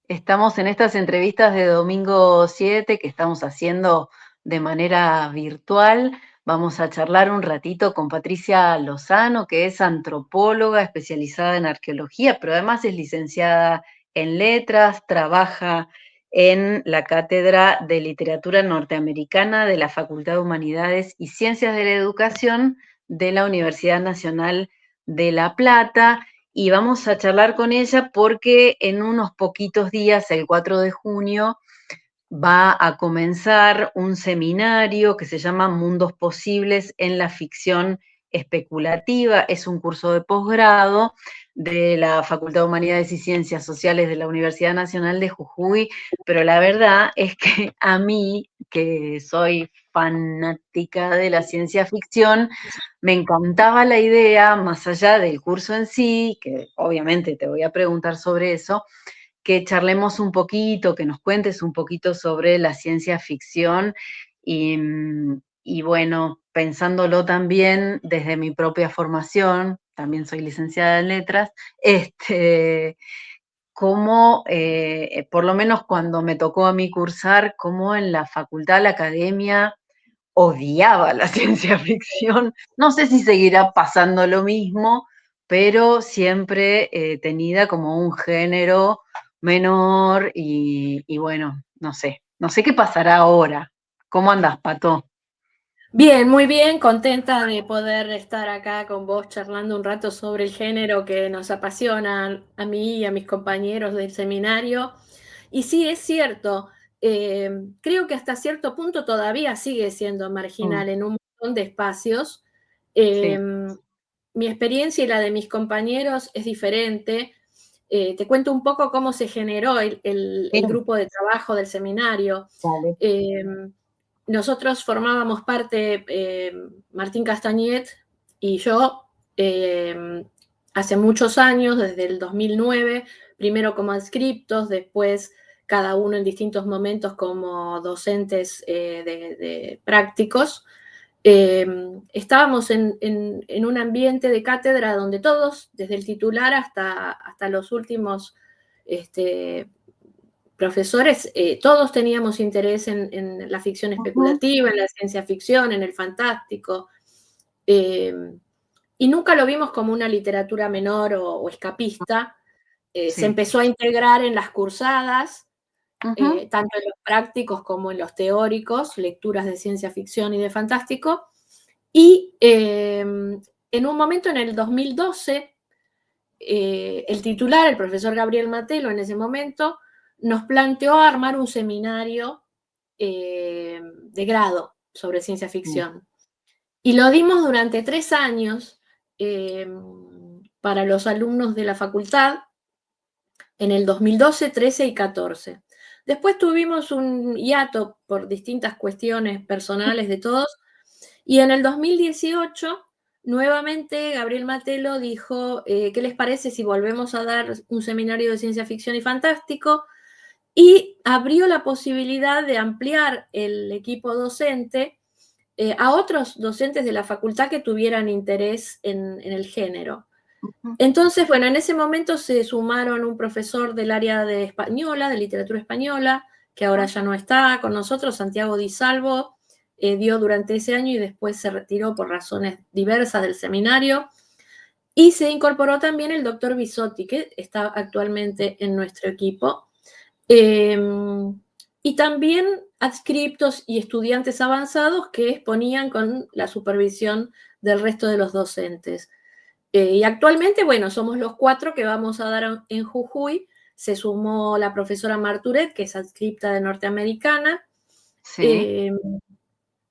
Estamos en estas entrevistas de Domingo 7 que estamos haciendo de manera virtual. Vamos a charlar un ratito con Patricia Lozano, que es antropóloga especializada en arqueología, pero además es licenciada en letras, trabaja en la Cátedra de Literatura Norteamericana de la Facultad de Humanidades y Ciencias de la Educación de la Universidad Nacional de La Plata. Y vamos a charlar con ella porque en unos poquitos días, el 4 de junio, va a comenzar un seminario que se llama Mundos Posibles en la Ficción Especulativa. Es un curso de posgrado de la Facultad de Humanidades y Ciencias Sociales de la Universidad Nacional de Jujuy, pero la verdad es que a mí, que soy fanática de la ciencia ficción, me encantaba la idea, más allá del curso en sí, que obviamente te voy a preguntar sobre eso, que charlemos un poquito, que nos cuentes un poquito sobre la ciencia ficción y bueno, pensándolo también desde mi propia formación, también soy licenciada en letras, cómo, por lo menos cuando me tocó a mí cursar, cómo en la facultad, la academia odiaba la ciencia ficción. No sé si seguirá pasando lo mismo, pero siempre tenida como un género menor y bueno, no sé qué pasará ahora. ¿Cómo andas, Pato? Bien, muy bien, contenta de poder estar acá con vos charlando un rato sobre el género que nos apasiona a mí y a mis compañeros del seminario. Y sí, es cierto, creo que hasta cierto punto todavía sigue siendo Mm, marginal en un montón de espacios. Eh, sí, Mi experiencia y la de mis compañeros es diferente. Te cuento un poco cómo se generó sí, el grupo de trabajo del seminario. dale. Eh, Nosotros formábamos parte, Martín Castañet y yo, eh, hace muchos años, desde el 2009, primero como adscriptos, después cada uno en distintos momentos como docentes de prácticos. Estábamos en un ambiente de cátedra donde todos, desde el titular hasta los últimos este, profesores, todos teníamos interés en la ficción Ujú, especulativa, en la ciencia ficción, en el fantástico, eh, y nunca lo vimos como una literatura menor o escapista. Se sí. empezó a integrar en las cursadas, Ujú, tanto en los prácticos como en los teóricos, lecturas de ciencia ficción y de fantástico, y en un momento, en el 2012, el titular, el profesor Gabriel Matelo, en ese momento, nos planteó armar un seminario de grado sobre ciencia sí. ficción. Y lo dimos durante 3 años eh, para los alumnos de la facultad en el 2012, 13 y 14. Después tuvimos un hiato por distintas cuestiones personales de todos, y en el 2018, nuevamente, Gabriel Matelo dijo, ¿qué les parece si volvemos a dar un seminario de ciencia ficción y fantástico? Y abrió la posibilidad de ampliar el equipo docente a otros docentes de la facultad que tuvieran interés en el género. Ujú, Entonces, bueno, en ese momento se sumaron un profesor del área de española, de literatura española, que ahora ya no está con nosotros, Santiago Di Salvo, dio durante ese año y después se retiró por razones diversas del seminario. Y se incorporó también el doctor Bisotti, que está actualmente en nuestro equipo. Eh, y también adscriptos y estudiantes avanzados que exponían con la supervisión del resto de los docentes. Y actualmente, bueno, somos los 4 que vamos a dar en Jujuy. Se sumó la profesora Marturet, que es adscripta de Norteamericana, sí. eh,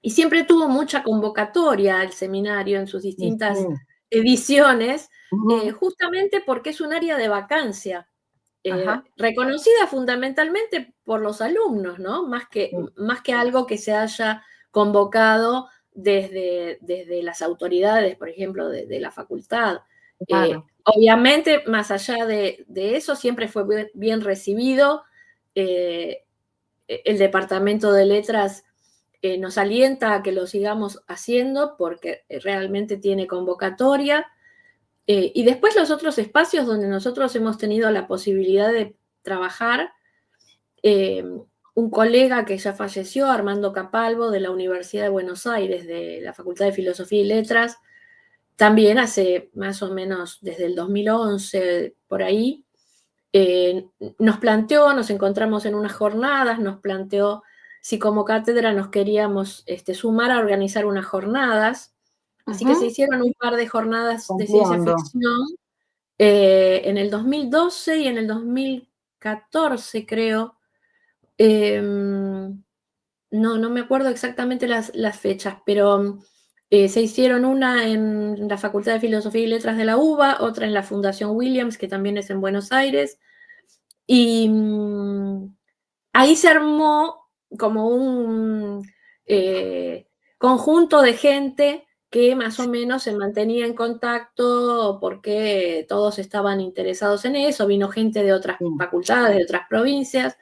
y siempre tuvo mucha convocatoria al seminario en sus Sí, distintas sí. ediciones, Ujú, justamente porque es un área de vacancia, ajá, reconocida fundamentalmente por los alumnos, ¿no? sí, Más que algo que se haya convocado desde las autoridades, por ejemplo, de la facultad. claro. Obviamente, más allá de eso, siempre fue bien recibido. Eh, el Departamento de Letras nos alienta a que lo sigamos haciendo porque realmente tiene convocatoria. Y después los otros espacios donde nosotros hemos tenido la posibilidad de trabajar, un colega que ya falleció, Armando Capalvo, de la Universidad de Buenos Aires, de la Facultad de Filosofía y Letras, también hace más o menos desde el 2011, por ahí, nos planteó, nos encontramos en unas jornadas, nos planteó si como cátedra nos queríamos sumar a organizar unas jornadas. Así que se Ujú. hicieron un par de jornadas de ciencia Ampliando. ficción en el 2012 y en el 2014, creo. No me acuerdo exactamente las fechas, pero se hicieron una en la Facultad de Filosofía y Letras de la UBA, otra en la Fundación Williams, que también es en Buenos Aires, y ahí se armó como un conjunto de gente que más o menos se mantenía en contacto porque todos estaban interesados en eso, vino gente de otras Sí, facultades, de otras provincias,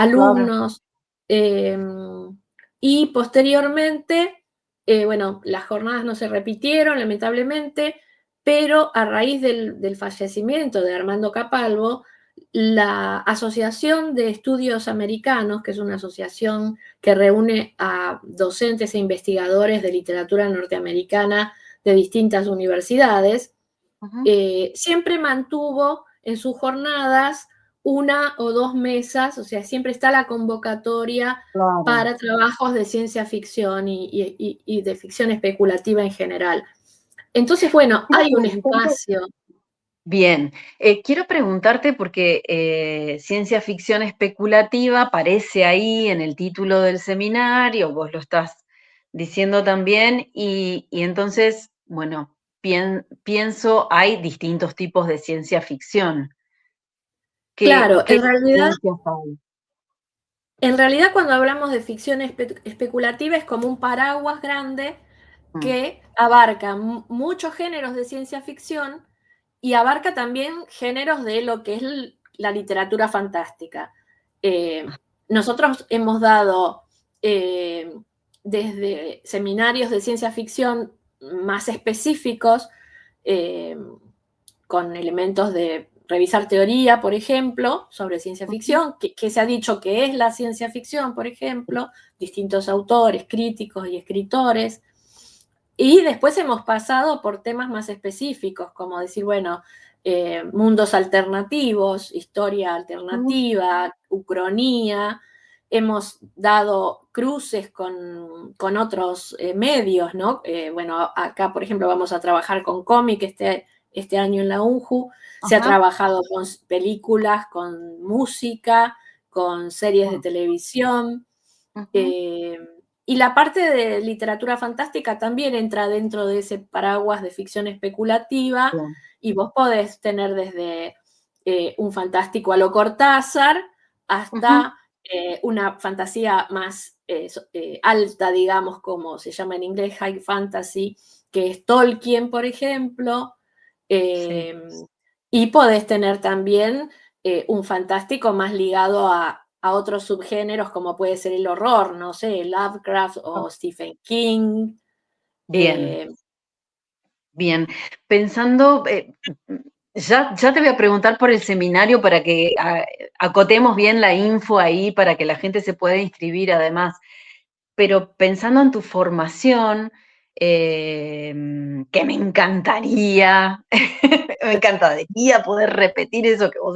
claro. alumnos, eh, y posteriormente, bueno, las jornadas no se repitieron, lamentablemente, pero a raíz del fallecimiento de Armando Capalvo, la Asociación de Estudios Americanos, que es una asociación que reúne a docentes e investigadores de literatura norteamericana de distintas universidades, Ujú. siempre mantuvo en sus jornadas una o dos mesas, o sea, siempre está la convocatoria Claro. para trabajos de ciencia ficción y de ficción especulativa en general. Entonces, bueno, Quiero hay un preguntarte. espacio. Bien, quiero preguntarte porque ciencia ficción especulativa aparece ahí en el título del seminario, vos lo estás diciendo también, y entonces, bueno, pienso, hay distintos tipos de ciencia ficción. Claro, ¿Qué diferencias hay? en realidad cuando hablamos de ficción especulativa es como un paraguas grande Mm, que abarca muchos géneros de ciencia ficción y abarca también géneros de lo que es la literatura fantástica. Eh, Nosotros hemos dado eh, desde seminarios de ciencia ficción más específicos, eh, con elementos de revisar teoría, por ejemplo, sobre ciencia ujú. ficción, que se ha dicho que es la ciencia ficción, por ejemplo, distintos autores, críticos y escritores. Y después hemos pasado por temas más específicos, como decir, bueno, mundos alternativos, historia Mm, alternativa, ucronía. Hemos dado cruces con otros medios, ¿no? Bueno, acá, por ejemplo, vamos a trabajar con cómic este año en la UNJU. Se ha ajá, trabajado con películas, con música, con series de ah, televisión. ujú, eh, y la parte de literatura fantástica también entra dentro de ese paraguas de ficción especulativa bien, y vos podés tener desde un fantástico a lo Cortázar ujú, hasta una fantasía más alta, digamos, como se llama en inglés, high fantasy, que es Tolkien, por ejemplo, sí, eh, y podés tener también un fantástico más ligado a otros subgéneros, como puede ser el horror, no sé, Lovecraft ah, o Stephen King. bien. eh, Bien, pensando, ya te voy a preguntar por el seminario para que acotemos bien la info ahí, para que la gente se pueda inscribir además, pero pensando en tu formación, que me encantaría, me encantaría poder repetir eso que vos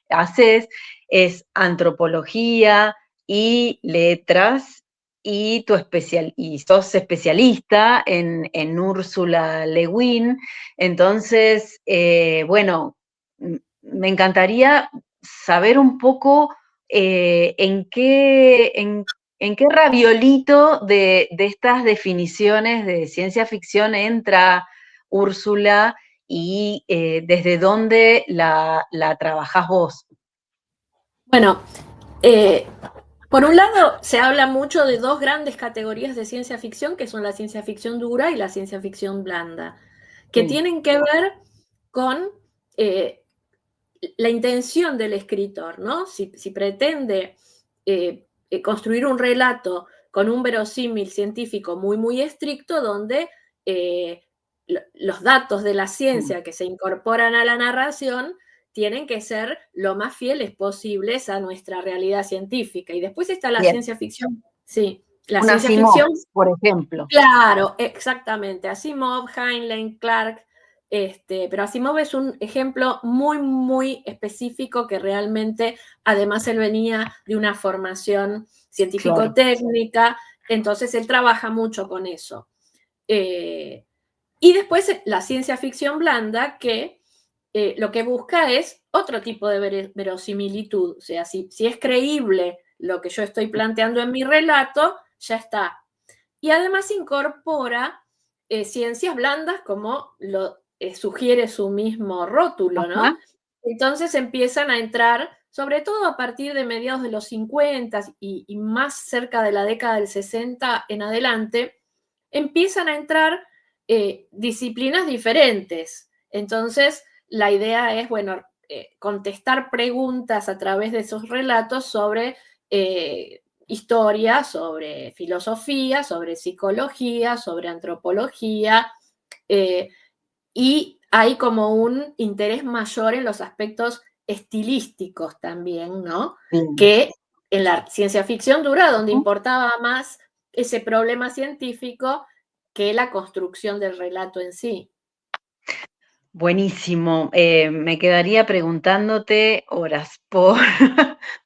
haces, es antropología y letras, y y sos especialista en Úrsula Le Guin. Entonces, bueno, me encantaría saber un poco en qué raviolito de estas definiciones de ciencia ficción entra Úrsula y desde dónde la trabajás vos. bueno, eh, por un lado, se habla mucho de dos grandes categorías de ciencia ficción, que son la ciencia ficción dura y la ciencia ficción blanda, que Sí. tienen que ver con eh, la intención del escritor, ¿no? Si pretende construir un relato con un verosímil científico muy, muy estricto, donde los datos de la Mm, ciencia que se incorporan a la narración tienen que ser lo más fieles posibles a nuestra realidad científica. Y después está la Bien. ciencia ficción, sí, la Un ciencia Asimov, ficción, por ejemplo. claro, exactamente, Asimov, Heinlein, Clarke, pero Asimov es un ejemplo muy, muy específico que realmente, además él venía de una formación Claro. científico-técnica, entonces él trabaja mucho con eso. Eh, y después la ciencia ficción blanda, que lo que busca es otro tipo de verosimilitud, o sea, si es creíble lo que yo estoy planteando en mi relato, ya está. Y además incorpora ciencias blandas como lo sugiere su mismo rótulo, ¿no? Ajá. Entonces empiezan a entrar, sobre todo a partir de mediados de los 50 y más cerca de la década del 60 en adelante, empiezan a entrar disciplinas diferentes. Entonces, la idea es, bueno, contestar preguntas a través de esos relatos sobre historia, sobre filosofía, sobre psicología, sobre antropología, eh, y hay como un interés mayor en los aspectos estilísticos también, ¿no? Bien. Que en la ciencia ficción dura, donde importaba más ese problema científico que la construcción del relato en sí. Buenísimo. Me quedaría preguntándote horas por,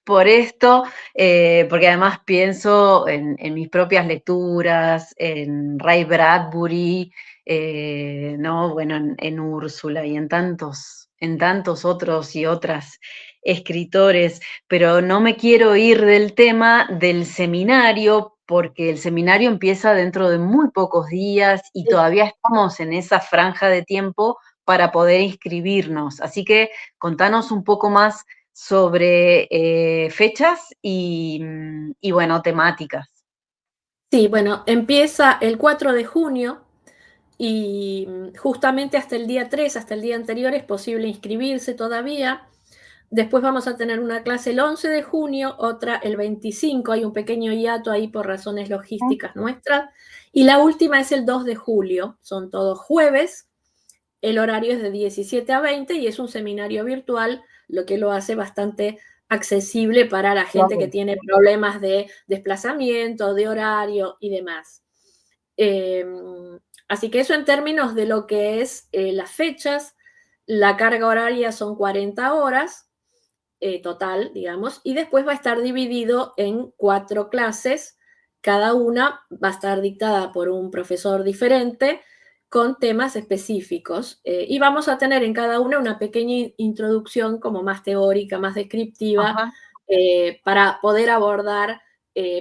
por esto, porque además pienso en mis propias lecturas, en Ray Bradbury, ¿no? Bueno, en Úrsula y en tantos otros y otras escritores, pero no me quiero ir del tema del seminario, porque el seminario empieza dentro de muy pocos días y todavía estamos en esa franja de tiempo para poder inscribirnos. Así que contanos un poco más sobre fechas y, bueno, temáticas. Sí, bueno, empieza el 4 de junio y justamente hasta el día 3, hasta el día anterior, es posible inscribirse todavía. Después vamos a tener una clase el 11 de junio, otra el 25, hay un pequeño hiato ahí por razones logísticas nuestras, y la última es el 2 de julio, son todos jueves, el horario es de 17 a 20 y es un seminario virtual, lo que lo hace bastante accesible para la gente que Claro. tiene problemas de desplazamiento, de horario y demás. Eh, Así que eso en términos de lo que es las fechas, la carga horaria son 40 horas total, digamos, y después va a estar dividido en 4 clases, cada una va a estar dictada por un profesor diferente con temas específicos y vamos a tener en cada una pequeña introducción como más teórica, más descriptiva, Ajá, para poder abordar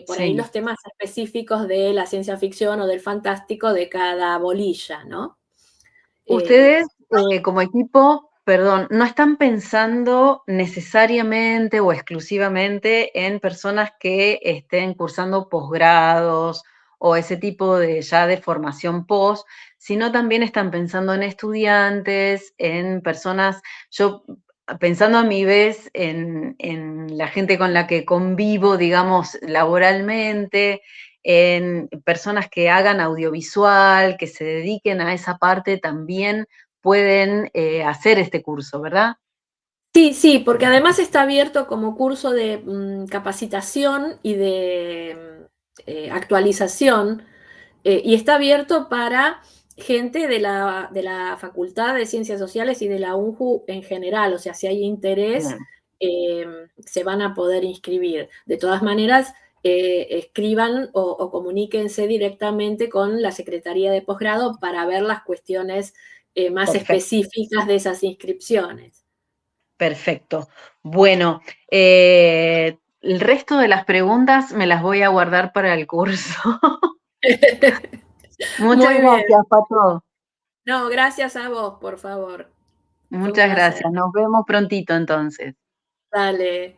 por ahí sí. los temas específicos de la ciencia ficción o del fantástico de cada bolilla, ¿no? Eh, Ustedes, como equipo, perdón, no están pensando necesariamente o exclusivamente en personas que estén cursando posgrados o ese tipo de ya de formación post, sino también están pensando en estudiantes, en personas, yo pensando a mi vez en la gente con la que convivo, digamos, laboralmente, en personas que hagan audiovisual, que se dediquen a esa parte, también pueden hacer este curso, ¿verdad? Sí, sí, porque además está abierto como curso de capacitación y de actualización, y está abierto para gente de la Facultad de Ciencias Sociales y de la UNJU en general, o sea, si hay interés, Bien, eh, se van a poder inscribir. De todas maneras, escriban o comuníquense directamente con la Secretaría de Posgrado para ver las cuestiones más perfecto, específicas de esas inscripciones. perfecto. Bueno, el resto de las preguntas me las voy a guardar para el curso. Muchas Muy bien. gracias, Pato. No, gracias a vos, por favor. Fue un Muchas placer. gracias. Nos vemos prontito entonces. Dale.